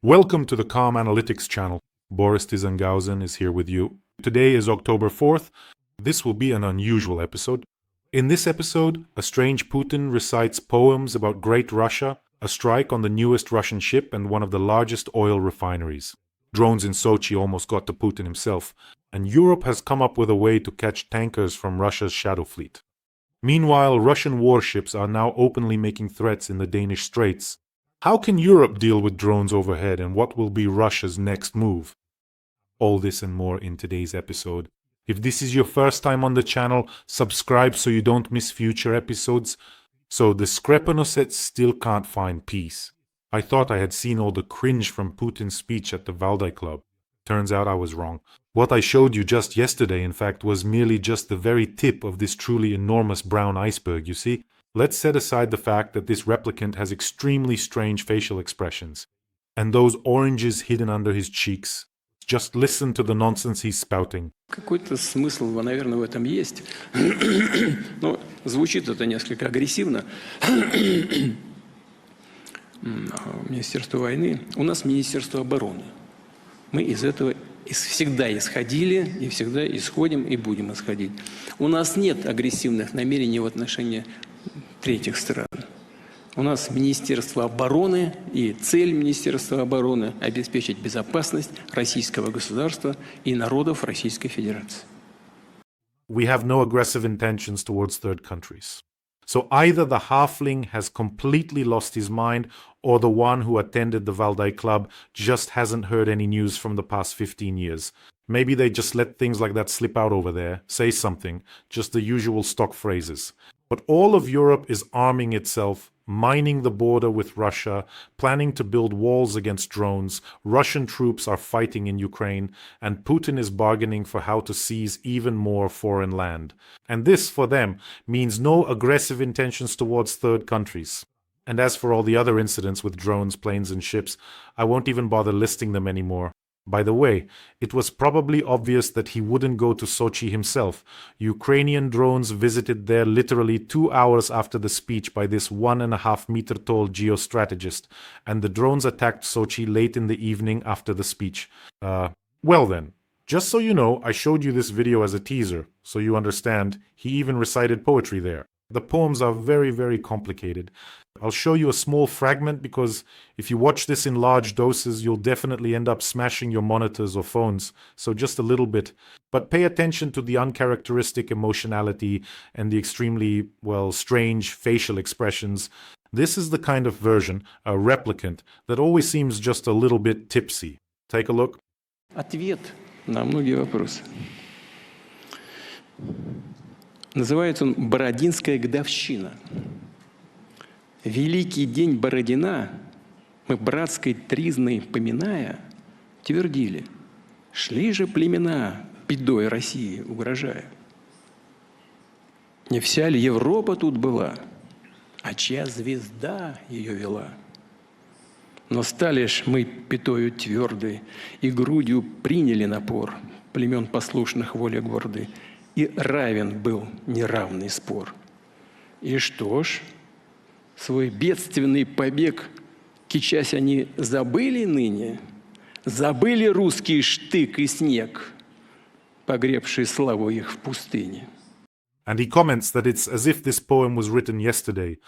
Welcome to the Calm Analytics channel. Borys Tizengauzen is here with you. Today is October 4th. This will be an unusual episode. In this episode, a strange Putin recites poems about Great Russia, a strike on the newest Russian ship and one of the largest oil refineries. Drones in Sochi almost got to Putin himself, and Europe has come up with a way to catch tankers from Russia's shadowfleet. Meanwhile, Russian warships are now openly making threats in the Danish Straits. How can Europe deal with drones overhead, and what will be Russia's next move? All this and more in today's episode. If this is your first time on the channel, subscribe so you don't miss future episodes. So the Skrepenosets still can't find peace. I thought I had seen all the cringe from Putin's speech at the Valdai club. Turns out I was wrong. What I showed you just yesterday, in fact, was merely just the very tip of this truly enormous brown iceberg, you see? Let's set aside the fact that this replicant has extremely strange facial expressions. And those oranges hidden under his cheeks. Just listen to the nonsense he's spouting. Какой-то смысл, наверное, в этом есть. Но звучит это несколько агрессивно. Министерство войны. У нас Министерство обороны. Мы из этого всегда исходили, и всегда исходим, и будем исходить. У нас нет агрессивных намерений в отношении третьих стран. У нас Министерство обороны, и цель Министерства обороны – обеспечить безопасность российского государства и народов Российской Федерации. We have no aggressive intentions towards third countries. So either the halfling has completely lost his mind, or the one who attended the Valdai club just hasn't heard any news from the past 15 years. Maybe they just let things like that slip out over there, say something, just the usual stock phrases. But all of Europe is arming itself, mining the border with Russia, planning to build walls against drones. Russian troops are fighting in Ukraine, and Putin is bargaining for how to seize even more foreign land. And this, for them, means no aggressive intentions towards third countries. And as for all the other incidents with drones, planes, and ships, I won't even bother listing them anymore. By the way, it was probably obvious that he wouldn't go to Sochi himself. Ukrainian drones visited there literally 2 hours after the speech by this 1.5-meter tall geostrategist, and the drones attacked Sochi late in the evening after the speech. Well then, just so you know, I showed you this video as a teaser, so you understand, he even recited poetry there. The poems are very, very complicated. I'll show you a small fragment because if you watch this in large doses, you'll definitely end up smashing your monitors or phones, so just a little bit. But pay attention to the uncharacteristic emotionality and the extremely, strange facial expressions. This is the kind of version, a replicant, that always seems just a little bit tipsy. Take a look. Ответ на многие вопросы. Называется он «Бородинская годовщина». Великий день Бородина мы братской тризной поминая твердили, шли же племена бедой России угрожая. Не вся ли Европа тут была, а чья звезда ее вела? Но стали ж мы пятою твердой и грудью приняли напор племен послушных воле гордой, и равен был неравный спор. И что ж, свой бедственный побег, кичась они, забыли ныне? Забыли русский штык и снег, погребший славу их в пустыне. And he comments that it's as if this poem was written yesterday.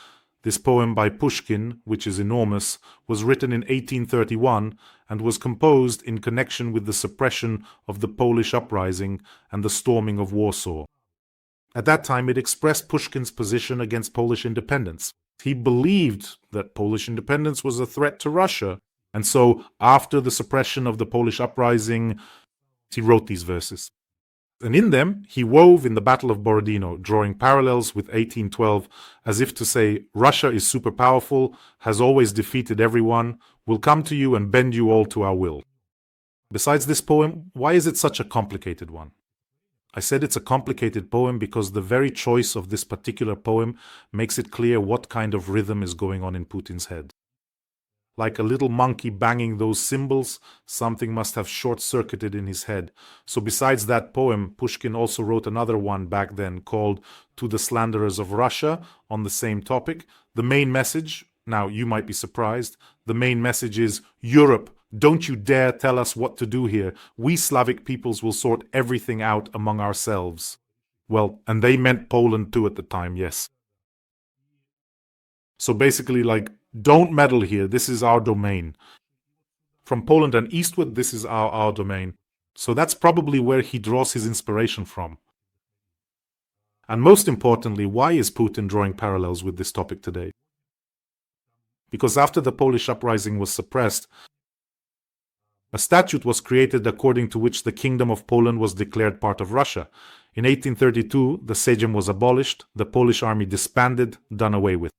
This poem by Pushkin, which is enormous, was written in 1831 and was composed in connection with the suppression of the Polish uprising and the storming of Warsaw. At that time, it expressed Pushkin's position against Polish independence. He believed that Polish independence was a threat to Russia, and so after the suppression of the Polish uprising, he wrote these verses. And in them, he wove in the Battle of Borodino, drawing parallels with 1812, as if to say, Russia is super powerful, has always defeated everyone, will come to you and bend you all to our will. Besides this poem, why is it such a complicated one? I said it's a complicated poem because the very choice of this particular poem makes it clear what kind of rhythm is going on in Putin's head. Like a little monkey banging those cymbals, something must have short-circuited in his head. So besides that poem, Pushkin also wrote another one back then called To the Slanderers of Russia on the same topic. The main message, now you might be surprised, the main message is Europe, Don't you dare tell us what to do here. We Slavic peoples will sort everything out among ourselves. Well, and they meant Poland too at the time, yes. So basically, like, don't meddle here. This is our domain. From Poland and eastward, this is our domain. So that's probably where he draws his inspiration from. And most importantly, why is Putin drawing parallels with this topic today? Because after the Polish uprising was suppressed, a statute was created according to which the Kingdom of Poland was declared part of Russia. In 1832, the Sejm was abolished, the Polish army disbanded, done away with.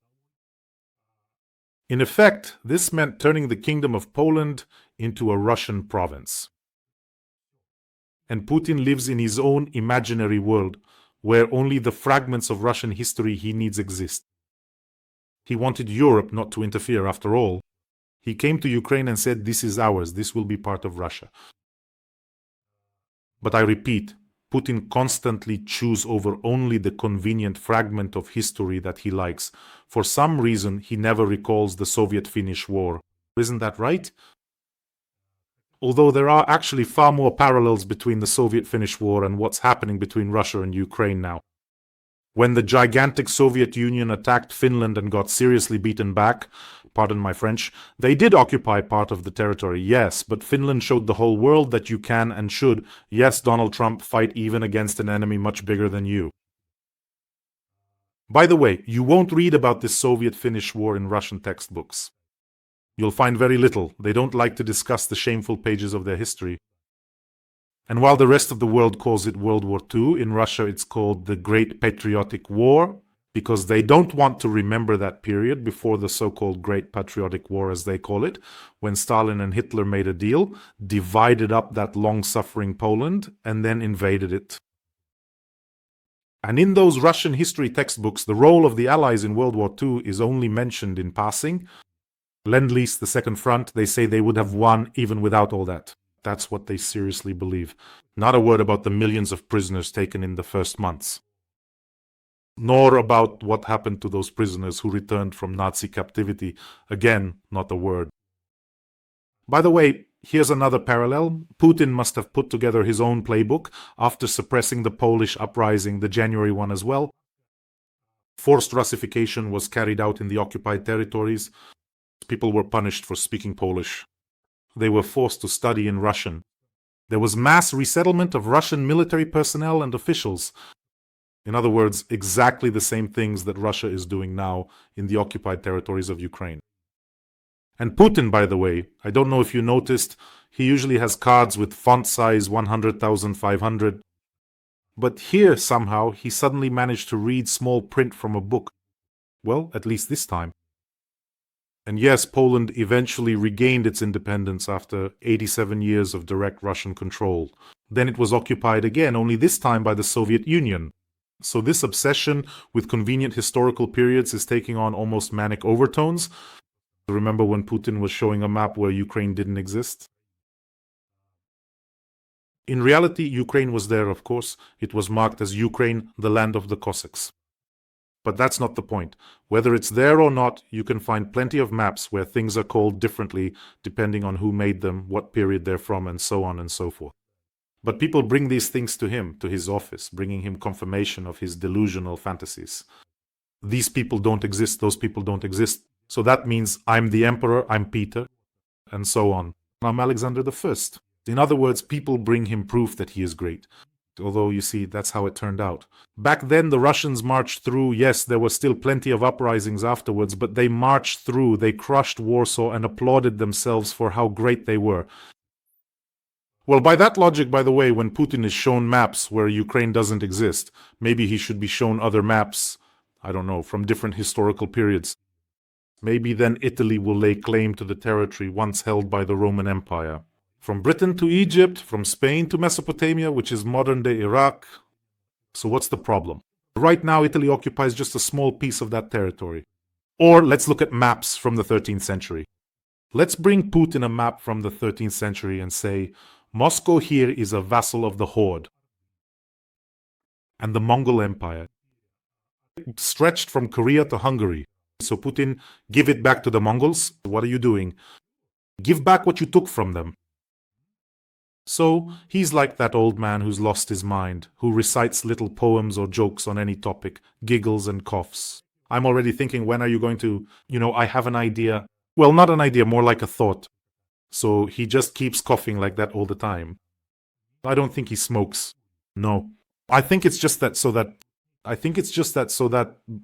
In effect, this meant turning the Kingdom of Poland into a Russian province. And Putin lives in his own imaginary world, where only the fragments of Russian history he needs exist. He wanted Europe not to interfere after all. He came to Ukraine and said, this is ours, this will be part of Russia. But I repeat, Putin constantly chews over only the convenient fragment of history that he likes. For some reason, he never recalls the Soviet-Finnish War. Isn't that right? Although there are actually far more parallels between the Soviet-Finnish War and what's happening between Russia and Ukraine now. When the gigantic Soviet Union attacked Finland and got seriously beaten back, pardon my French, they did occupy part of the territory, yes, but Finland showed the whole world that you can and should, yes, Donald Trump, fight even against an enemy much bigger than you. By the way, you won't read about this Soviet-Finnish war in Russian textbooks. You'll find very little. They don't like to discuss the shameful pages of their history. And while the rest of the world calls it World War II, in Russia it's called the Great Patriotic War, because they don't want to remember that period before the so-called Great Patriotic War, as they call it, when Stalin and Hitler made a deal, divided up that long-suffering Poland, and then invaded it. And in those Russian history textbooks, the role of the Allies in World War II is only mentioned in passing. Lend-Lease, the Second Front, they say they would have won even without all that. That's what they seriously believe. Not a word about the millions of prisoners taken in the first months. Nor about what happened to those prisoners who returned from Nazi captivity. Again, not a word. By the way, here's another parallel. Putin must have put together his own playbook after suppressing the Polish uprising, the January one as well. Forced Russification was carried out in the occupied territories. People were punished for speaking Polish. They were forced to study in Russian. There was mass resettlement of Russian military personnel and officials. In other words, exactly the same things that Russia is doing now in the occupied territories of Ukraine. And Putin, by the way, I don't know if you noticed, he usually has cards with font size 100,500. But here, somehow, he suddenly managed to read small print from a book. Well, at least this time. And yes, Poland eventually regained its independence after 87 years of direct Russian control. Then it was occupied again, only this time by the Soviet Union. So this obsession with convenient historical periods is taking on almost manic overtones. Remember when Putin was showing a map where Ukraine didn't exist? In reality, Ukraine was there, of course. It was marked as Ukraine, the land of the Cossacks. But that's not the point. Whether it's there or not, you can find plenty of maps where things are called differently depending on who made them, what period they're from, and so on and so forth. But people bring these things to him, to his office, bringing him confirmation of his delusional fantasies. These people don't exist, those people don't exist. So that means I'm the emperor, I'm Peter, and so on. I'm Alexander I. In other words, people bring him proof that he is great. Although, you see, that's how it turned out. Back then, the Russians marched through. Yes, there were still plenty of uprisings afterwards, but they marched through, they crushed Warsaw and applauded themselves for how great they were. Well, by that logic, by the way, when Putin is shown maps where Ukraine doesn't exist, maybe he should be shown other maps, I don't know, from different historical periods. Maybe then Italy will lay claim to the territory once held by the Roman Empire. From Britain to Egypt, from Spain to Mesopotamia, which is modern-day Iraq. So what's the problem? Right now, Italy occupies just a small piece of that territory. Or let's look at maps from the 13th century. Let's bring Putin a map from the 13th century and say, Moscow here is a vassal of the Horde. And the Mongol Empire stretched from Korea to Hungary. So Putin, give it back to the Mongols. What are you doing? Give back what you took from them. So he's like that old man who's lost his mind, who recites little poems or jokes on any topic, giggles and coughs. I'm already thinking, when are you going to, I have an idea. Well, not an idea, more like a thought. So he just keeps coughing like that all the time. I don't think he smokes. No. I think it's just that so that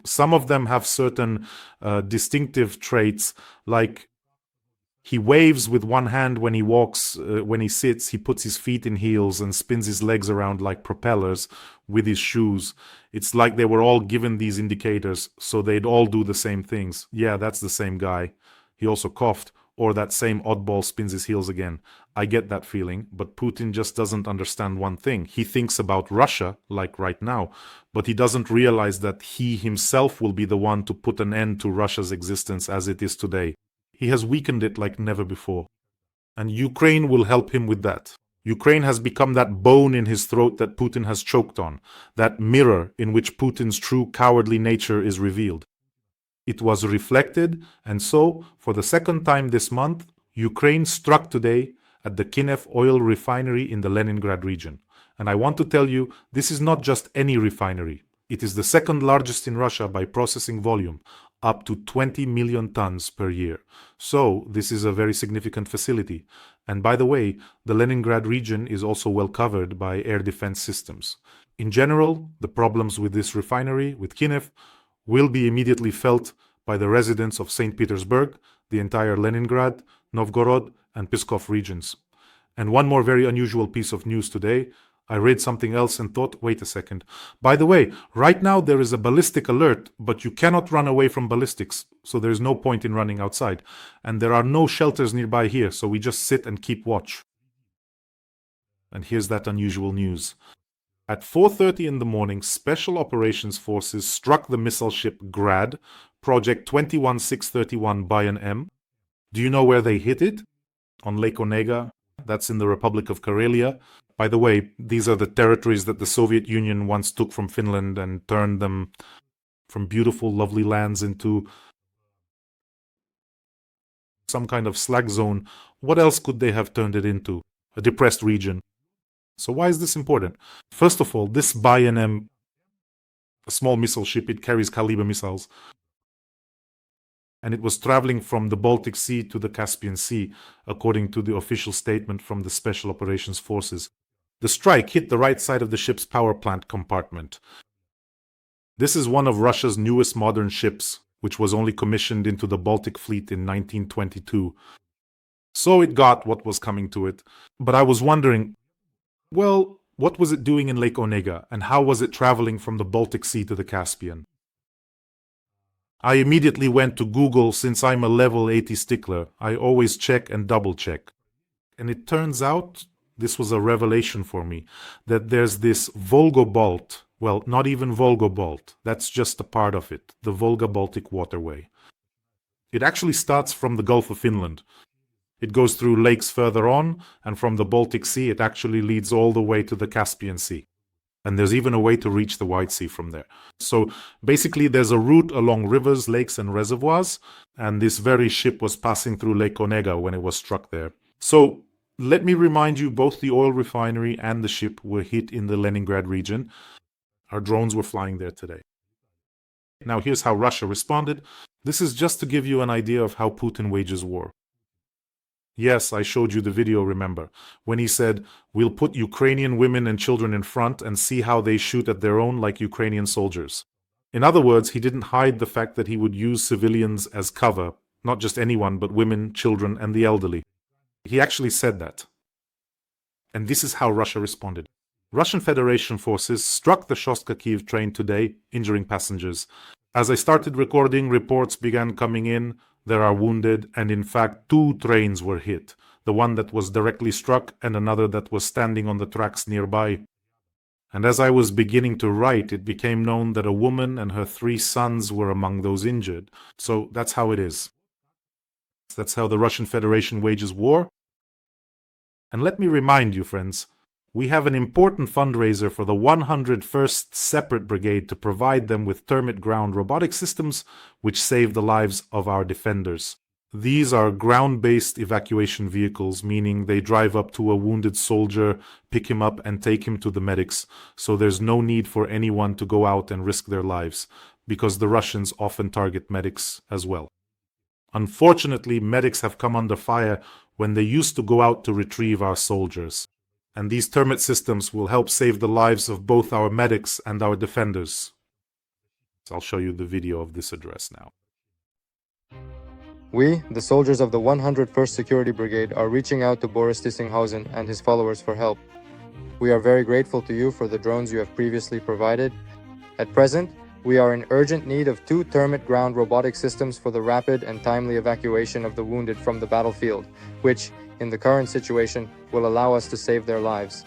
some of them have certain distinctive traits, like he waves with one hand when he walks, when he sits, he puts his feet in heels and spins his legs around like propellers with his shoes. It's like they were all given these indicators, so they'd all do the same things. Yeah, that's the same guy. He also coughed, or that same oddball spins his heels again. I get that feeling, but Putin just doesn't understand one thing. He thinks about Russia, like right now, but he doesn't realize that he himself will be the one to put an end to Russia's existence as it is today. He has weakened it like never before. And Ukraine will help him with that. Ukraine has become that bone in his throat that Putin has choked on, that mirror in which Putin's true cowardly nature is revealed. It was reflected, and so, for the second time this month, Ukraine struck today at the Kinef oil refinery in the Leningrad region. And I want to tell you, this is not just any refinery. It is the second largest in Russia by processing volume, up to 20 million tons per year. So this is a very significant facility. And by the way, the Leningrad region is also well covered by air defense systems. In general, the problems with this refinery, with Kinef, will be immediately felt by the residents of St. Petersburg, the entire Leningrad, Novgorod, and Pskov regions. And one more very unusual piece of news today. I read something else and thought, wait a second. By the way, right now there is a ballistic alert, but you cannot run away from ballistics, so there's no point in running outside. And there are no shelters nearby here, so we just sit and keep watch. And here's that unusual news. At 4:30 in the morning, Special Operations Forces struck the missile ship Grad, Project 21631 Bayan M. Do you know where they hit it? On Lake Onega. That's in the Republic of Karelia. By the way, these are the territories that the Soviet Union once took from Finland and turned them from beautiful, lovely lands into some kind of slag zone. What else could they have turned it into? A depressed region. So why is this important? First of all, this Bayan M, a small missile ship, it carries Kaliber missiles. And it was traveling from the Baltic Sea to the Caspian Sea, according to the official statement from the Special Operations Forces. The strike hit the right side of the ship's power plant compartment. This is one of Russia's newest modern ships, which was only commissioned into the Baltic Fleet in 1922. So it got what was coming to it. But I was wondering, well, what was it doing in Lake Onega, and how was it traveling from the Baltic Sea to the Caspian? I immediately went to Google. Since I'm a level 80 stickler, I always check and double check. And it turns out, this was a revelation for me, that there's this Volga-Balt, well, not even Volga-Balt, that's just a part of it, the Volga-Baltic waterway. It actually starts from the Gulf of Finland. It goes through lakes further on, and from the Baltic Sea it actually leads all the way to the Caspian Sea. And there's even a way to reach the White Sea from there. So basically there's a route along rivers, lakes and reservoirs, and this very ship was passing through Lake Onega when it was struck there. So let me remind you, both the oil refinery and the ship were hit in the Leningrad region. Our drones were flying there today. Now here's how Russia responded. This is just to give you an idea of how Putin wages war. Yes, I showed you the video, remember, when he said, we'll put Ukrainian women and children in front and see how they shoot at their own like Ukrainian soldiers. In other words, he didn't hide the fact that he would use civilians as cover, not just anyone, but women, children, and the elderly. He actually said that. And this is how Russia responded. Russian Federation forces struck the Shostka-Kyiv train today, injuring passengers. As I started recording, reports began coming in. There are wounded, and in fact 2 trains were hit. The one that was directly struck and another that was standing on the tracks nearby. And as I was beginning to write, it became known that a woman and her 3 sons were among those injured. So that's how it is. That's how the Russian Federation wages war. And let me remind you, friends, we have an important fundraiser for the 101st Separate Brigade to provide them with termit ground robotic systems which save the lives of our defenders. These are ground-based evacuation vehicles, meaning they drive up to a wounded soldier, pick him up, and take him to the medics, so there's no need for anyone to go out and risk their lives, because the Russians often target medics as well. Unfortunately, medics have come under fire when they used to go out to retrieve our soldiers, and these termite systems will help save the lives of both our medics and our defenders. So I'll show you the video of this address now. We, the soldiers of the 101st Security Brigade, are reaching out to Borys Tizengauzen and his followers for help. We are very grateful to you for the drones you have previously provided. At present, we are in urgent need of 2 termite ground robotic systems for the rapid and timely evacuation of the wounded from the battlefield, which, in the current situation, will allow us to save their lives.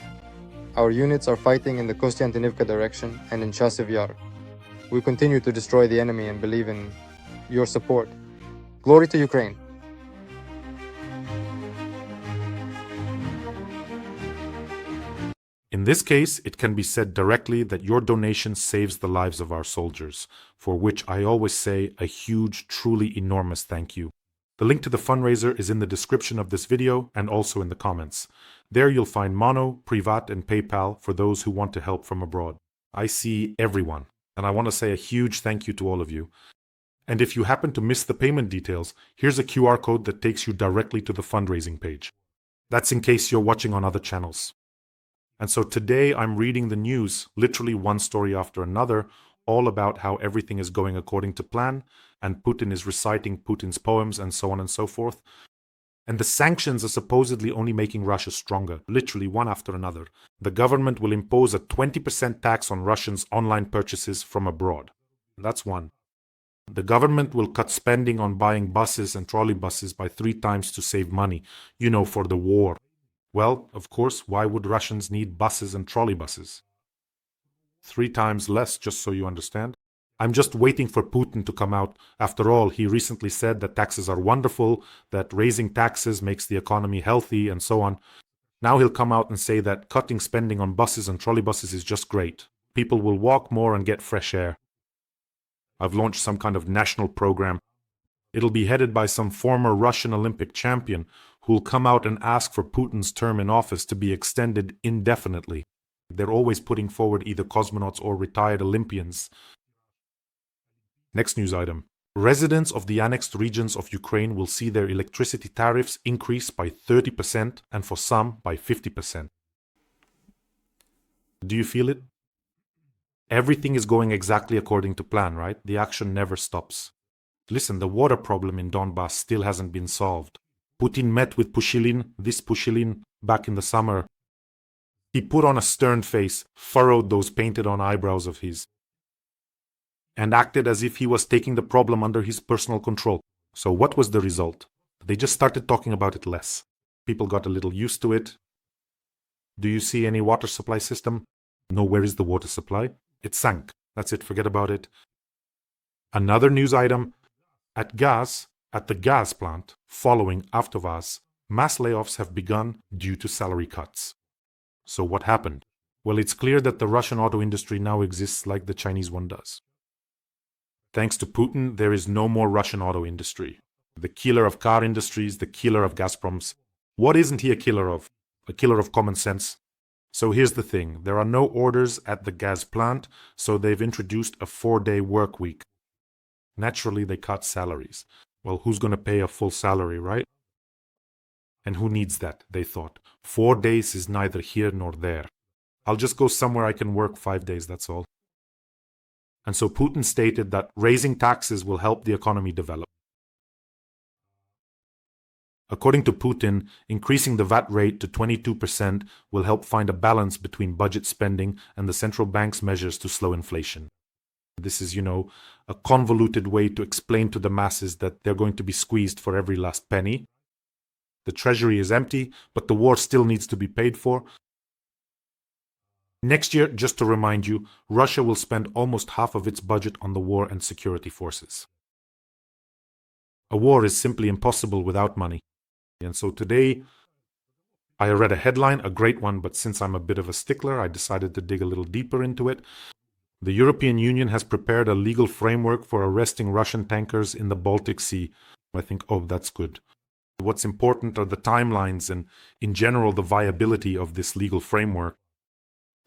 Our units are fighting in the Kostiantynivka direction and in Chasiv Yar. We continue to destroy the enemy and believe in your support. Glory to Ukraine! In this case, it can be said directly that your donation saves the lives of our soldiers, for which I always say a huge, truly enormous thank you. The link to the fundraiser is in the description of this video and also in the comments. There you'll find Mono, Privat, and PayPal for those who want to help from abroad. I see everyone, and I want to say a huge thank you to all of you. And if you happen to miss the payment details, here's a QR code that takes you directly to the fundraising page. That's in case you're watching on other channels. And so today I'm reading the news, literally one story after another, all about how everything is going according to plan, and Putin is reciting Putin's poems and so on and so forth. And the sanctions are supposedly only making Russia stronger, literally one after another. The government will impose a 20% tax on Russians' online purchases from abroad. That's one. The government will cut spending on buying buses and trolleybuses by 3 times to save money, for the war. Well, of course, why would Russians need buses and trolleybuses? 3 times less, just so you understand. I'm just waiting for Putin to come out. After all, he recently said that taxes are wonderful, that raising taxes makes the economy healthy, and so on. Now he'll come out and say that cutting spending on buses and trolleybuses is just great. People will walk more and get fresh air. I've launched some kind of national program. It'll be headed by some former Russian Olympic champion who'll come out and ask for Putin's term in office to be extended indefinitely. They're always putting forward either cosmonauts or retired Olympians. Next news item. Residents of the annexed regions of Ukraine will see their electricity tariffs increase by 30% and for some by 50%. Do you feel it? Everything is going exactly according to plan, right? The action never stops. Listen, the water problem in Donbass still hasn't been solved. Putin met with this Pushilin, back in the summer. He put on a stern face, furrowed those painted-on eyebrows of his, and acted as if he was taking the problem under his personal control. So what was the result? They just started talking about it less. People got a little used to it. Do you see any water supply system? No, where is the water supply? It sank. That's it, forget about it. Another news item. At the gas plant, following Avtovaz, mass layoffs have begun due to salary cuts. So what happened? Well, it's clear that the Russian auto industry now exists like the Chinese one does. Thanks to Putin, there is no more Russian auto industry. The killer of car industries, the killer of Gazproms. What isn't he a killer of? A killer of common sense? So here's the thing. There are no orders at the gas plant, so they've introduced a 4-day work week. Naturally, they cut salaries. Well, who's going to pay a full salary, right? And who needs that, they thought. 4 days is neither here nor there. I'll just go somewhere I can work 5 days, that's all. And so Putin stated that raising taxes will help the economy develop. According to Putin, increasing the VAT rate to 22% will help find a balance between budget spending and the central bank's measures to slow inflation. This is, a convoluted way to explain to the masses that they're going to be squeezed for every last penny. The treasury is empty, but the war still needs to be paid for. Next year, just to remind you, Russia will spend almost half of its budget on the war and security forces. A war is simply impossible without money. And so today, I read a headline, a great one, but since I'm a bit of a stickler, I decided to dig a little deeper into it. The European Union has prepared a legal framework for arresting Russian tankers in the Baltic Sea. I think, oh, that's good. What's important are the timelines and, in general, the viability of this legal framework.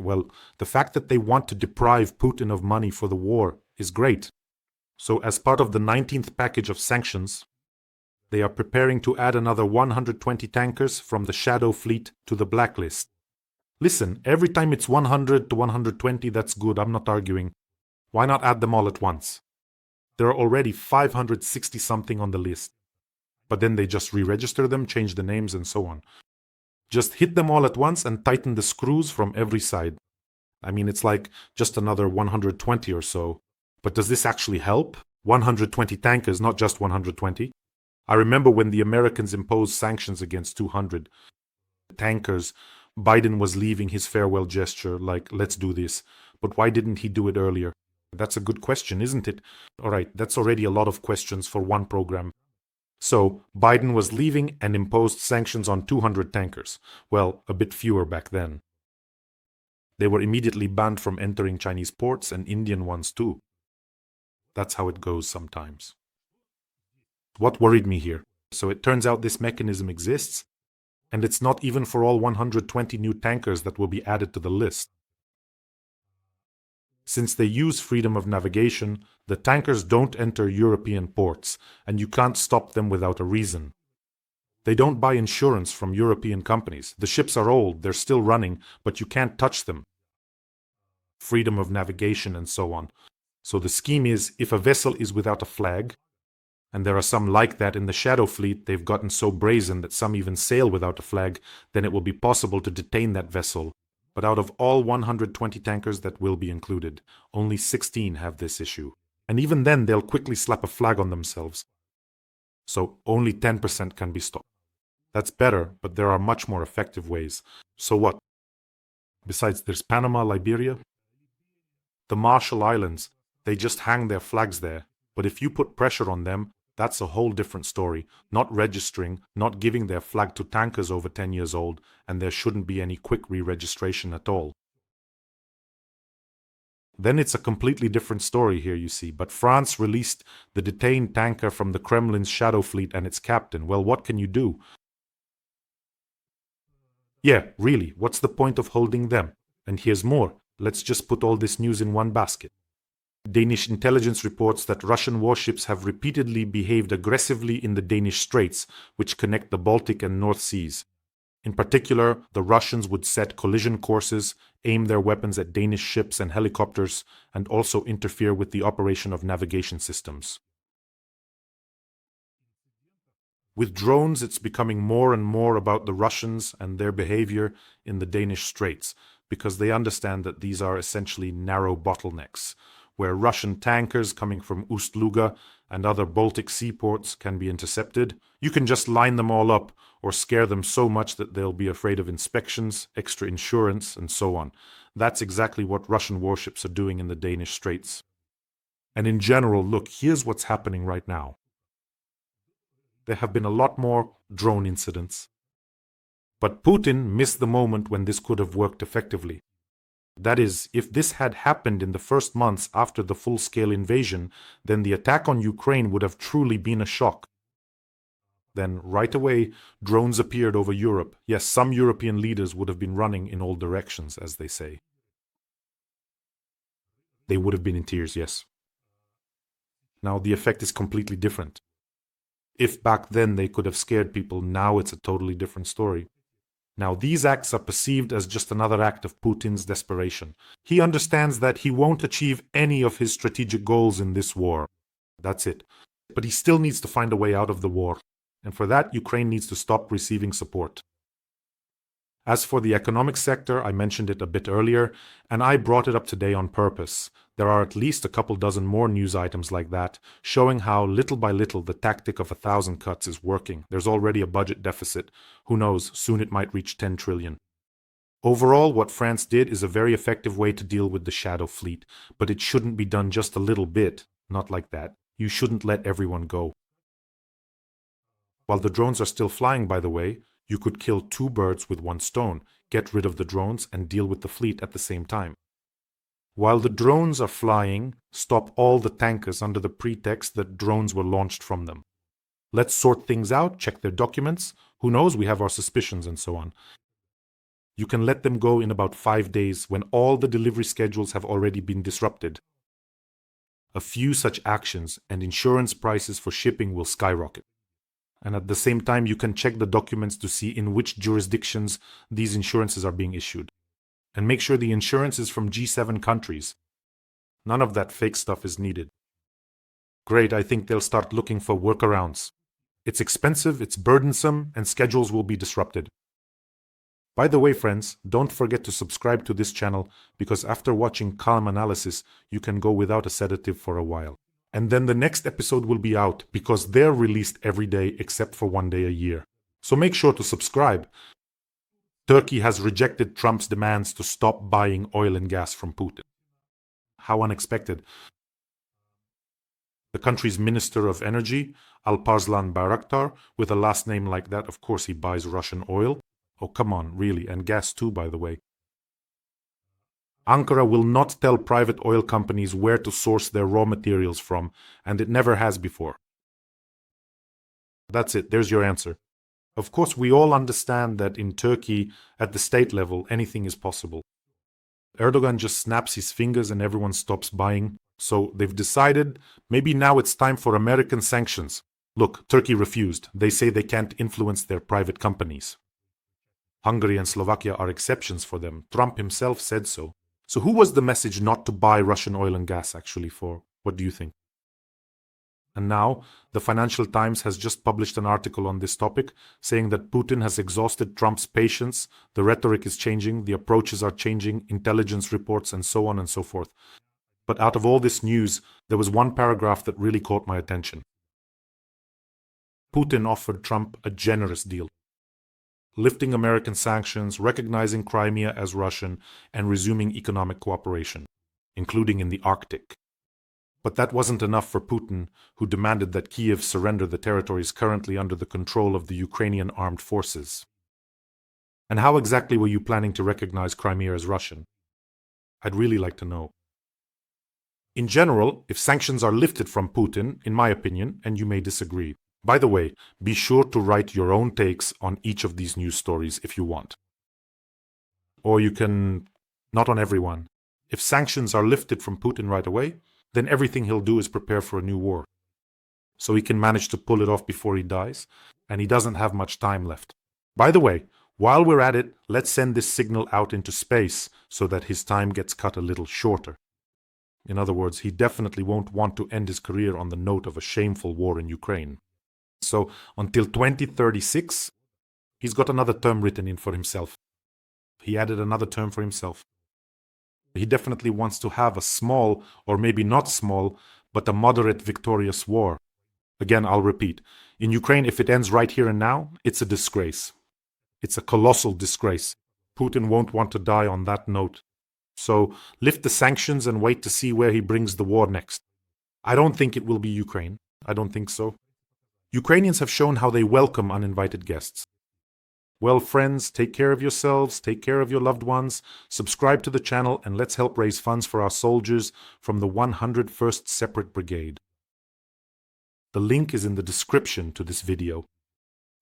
Well, the fact that they want to deprive Putin of money for the war is great. So, as part of the 19th package of sanctions, they are preparing to add another 120 tankers from the shadow fleet to the blacklist. Listen, every time it's 100 to 120, that's good, I'm not arguing. Why not add them all at once? There are already 560 something on the list. But then they just re-register them, change the names and so on. Just hit them all at once and tighten the screws from every side. I mean, it's like just another 120 or so. But does this actually help? 120 tankers, not just 120. I remember when the Americans imposed sanctions against 200 tankers, Biden was leaving his farewell gesture like, let's do this. But why didn't he do it earlier? That's a good question, isn't it? All right, that's already a lot of questions for one program. So, Biden was leaving and imposed sanctions on 200 tankers. Well, a bit fewer back then. They were immediately banned from entering Chinese ports and Indian ones too. That's how it goes sometimes. What worried me here? So it turns out this mechanism exists, and it's not even for all 120 new tankers that will be added to the list. Since they use freedom of navigation, the tankers don't enter European ports, and you can't stop them without a reason. They don't buy insurance from European companies. The ships are old, they're still running, but you can't touch them. Freedom of navigation and so on. So the scheme is, if a vessel is without a flag, and there are some like that in the shadow fleet, they've gotten so brazen that some even sail without a flag, then it will be possible to detain that vessel. But out of all 120 tankers that will be included, only 16 have this issue. And even then, they'll quickly slap a flag on themselves. So only 10% can be stopped. That's better, but there are much more effective ways. So what? Besides, there's Panama, Liberia. The Marshall Islands, they just hang their flags there. But if you put pressure on them, that's a whole different story. Not registering, not giving their flag to tankers over 10 years old, and there shouldn't be any quick re-registration at all. Then it's a completely different story here, you see. But France released the detained tanker from the Kremlin's shadow fleet and its captain. Well, what can you do? Yeah, really, what's the point of holding them? And here's more. Let's just put all this news in one basket. Danish intelligence reports that Russian warships have repeatedly behaved aggressively in the Danish Straits, which connect the Baltic and North Seas. In particular, the Russians would set collision courses, aim their weapons at Danish ships and helicopters, and also interfere with the operation of navigation systems. With drones, it's becoming more and more about the Russians and their behavior in the Danish Straits, because they understand that these are essentially narrow bottlenecks, where Russian tankers coming from Ust-Luga and other Baltic seaports can be intercepted. You can just line them all up or scare them so much that they'll be afraid of inspections, extra insurance, and so on. That's exactly what Russian warships are doing in the Danish Straits. And in general, look, here's what's happening right now. There have been a lot more drone incidents. But Putin missed the moment when this could have worked effectively. That is, if this had happened in the first months after the full-scale invasion, then the attack on Ukraine would have truly been a shock. Then, right away, drones appeared over Europe. Yes, some European leaders would have been running in all directions, as they say. They would have been in tears, yes. Now, the effect is completely different. If back then they could have scared people, now it's a totally different story. Now, these acts are perceived as just another act of Putin's desperation. He understands that he won't achieve any of his strategic goals in this war. That's it. But he still needs to find a way out of the war. And for that, Ukraine needs to stop receiving support. As for the economic sector, I mentioned it a bit earlier, and I brought it up today on purpose. There are at least a couple dozen more news items like that, showing how little by little the tactic of 1,000 cuts is working. There's already a budget deficit. Who knows, soon it might reach 10 trillion. Overall, what France did is a very effective way to deal with the shadow fleet, but it shouldn't be done just a little bit. Not like that. You shouldn't let everyone go. While the drones are still flying, by the way, you could kill 2 birds with 1 stone, get rid of the drones and deal with the fleet at the same time. While the drones are flying, stop all the tankers under the pretext that drones were launched from them. Let's sort things out, check their documents. Who knows, we have our suspicions and so on. You can let them go in about 5 days when all the delivery schedules have already been disrupted. A few such actions and insurance prices for shipping will skyrocket. And at the same time, you can check the documents to see in which jurisdictions these insurances are being issued. And make sure the insurance is from G7 countries. None of that fake stuff is needed. Great, I think they'll start looking for workarounds. It's expensive, it's burdensome, and schedules will be disrupted. By the way, friends, don't forget to subscribe to this channel because after watching calm analysis, you can go without a sedative for a while. And then the next episode will be out because they're released every day except for 1 day a year. So make sure to subscribe. Turkey has rejected Trump's demands to stop buying oil and gas from Putin. How unexpected. The country's Minister of Energy, Alparslan Bayraktar, with a last name like that, of course he buys Russian oil. Oh, come on, really, and gas too, by the way. Ankara will not tell private oil companies where to source their raw materials from, and it never has before. That's it, there's your answer. Of course, we all understand that in Turkey, at the state level, anything is possible. Erdogan just snaps his fingers and everyone stops buying. So they've decided maybe now it's time for American sanctions. Look, Turkey refused. They say they can't influence their private companies. Hungary and Slovakia are exceptions for them. Trump himself said so. So who was the message not to buy Russian oil and gas actually for? What do you think? And now, the Financial Times has just published an article on this topic, saying that Putin has exhausted Trump's patience, the rhetoric is changing, the approaches are changing, intelligence reports, and so on and so forth. But out of all this news, there was one paragraph that really caught my attention. Putin offered Trump a generous deal, lifting American sanctions, recognizing Crimea as Russian, and resuming economic cooperation, including in the Arctic. But that wasn't enough for Putin, who demanded that Kyiv surrender the territories currently under the control of the Ukrainian armed forces. And how exactly were you planning to recognize Crimea as Russian? I'd really like to know. In general, if sanctions are lifted from Putin, in my opinion, and you may disagree. By the way, be sure to write your own takes on each of these news stories if you want. Or you can, not on everyone. If sanctions are lifted from Putin right away, then everything he'll do is prepare for a new war. So he can manage to pull it off before he dies, and he doesn't have much time left. By the way, while we're at it, let's send this signal out into space so that his time gets cut a little shorter. In other words, he definitely won't want to end his career on the note of a shameful war in Ukraine. So until 2036, he's got another term written in for himself. He added another term for himself. He definitely wants to have a small, or maybe not small, but a moderate victorious war. Again, I'll repeat. In Ukraine, if it ends right here and now, it's a disgrace. It's a colossal disgrace. Putin won't want to die on that note. So lift the sanctions and wait to see where he brings the war next. I don't think it will be Ukraine. I don't think so. Ukrainians have shown how they welcome uninvited guests. Well, friends, take care of yourselves, take care of your loved ones, subscribe to the channel, and let's help raise funds for our soldiers from the 101st Separate Brigade. The link is in the description to this video.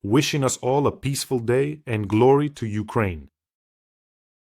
Wishing us all a peaceful day and glory to Ukraine.